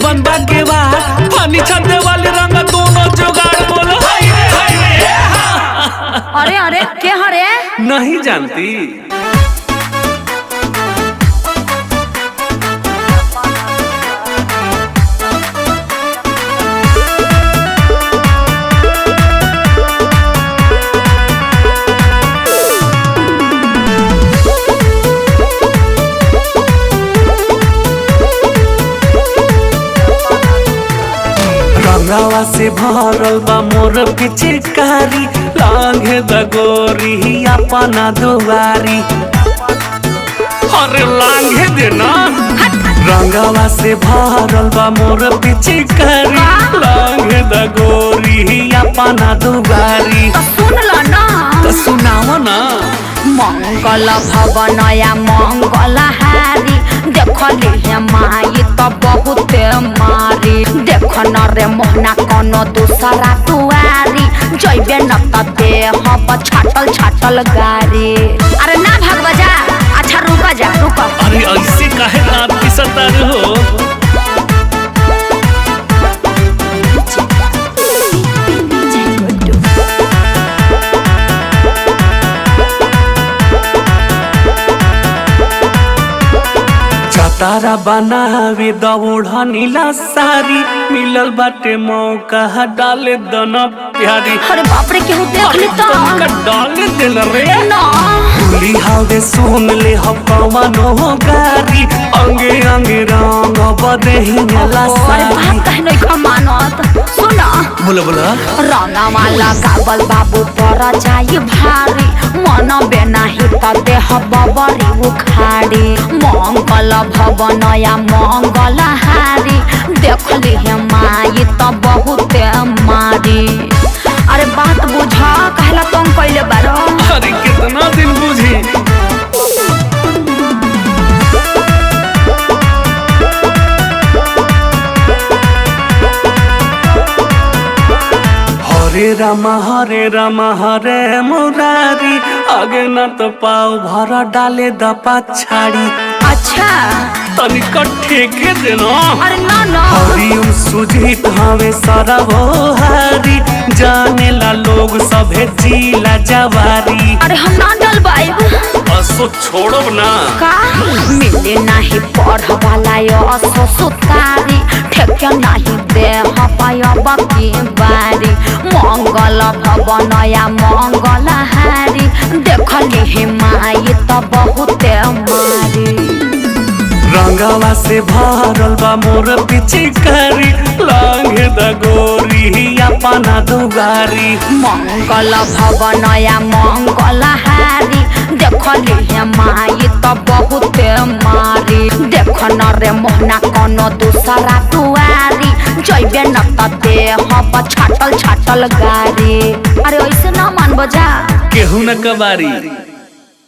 बनबा के बाद पानी छाते वाले रंग दोनों जुगाड़ बोलो अरे अरे क्या हरे नहीं जानती। रंगावा से भरल बा मोर पिचकारी लांघे दगोरी अपना दुआरी अरे लांघे देना। रंगावा से भरल बा मोर पिचकारी लांघे दगोरी अपना दुआरी। सुन लो ना तो सुनाओ ना। मंगल भवनया मंगल हारी देखली माई तो बहुत मारी देख न रे मोहना कोनो दूसरा दुआरी जैबे न त देह छाटल छाटल गारी। अरे ना भागवा जा अच्छा रुका जा रुका। अरे ऐसे काहे रात की सतार हो। तारा बनावे दौड़ा नीला सारी मिलल बाटे मौका डाले दना प्यारी। अरे बाप रे केहू देख ली तो डाले दिल रे ना भूली हावे सुन ले हवा नो गारी अंगे अंगे रंग बदहिला सारी। बात कहने का मानत सुना बोला बोला रंगा वाला काबल बाबू पर जाई भारी मन बेना ही त देह बबरी उखाड़ी मंगल भवनया मंगल हारी देखली है माई त बहुत मारी। अरे बात बुझा कहला तुम कैले बारो। अरे कितना दिन बुझी हरे राम हरे मुरारी आगे न तो पाओ भरा डाले दपा छाड़ी। अच्छा तनिक ठेके देना। अरे ना ना हरिओम सुजीत हमें सारा वो हारी जाने ला लोग सभे जिला जवारी। अरे हम ना डल बाइब असो छोड़ो ना का मिले नहीं पढ़ वाला असो सुतारी ठेके नहीं दे पायब की बारी मंगल भवनया मंगल हारी देखली हे माई तो बहुत मारी। रंगावा से भरल बा मोर पिचकारी लांघे दगोरी अपना दुआरी। मंगल भवनया मंगल हारी देखली हे माई तो बहुत मारी देख न रे मोहना कोनो दूसरा दुआरी जैबे न त देह छाटल छाटल गारी। अरे ऐसे ना मान बजा केहू न कबारी।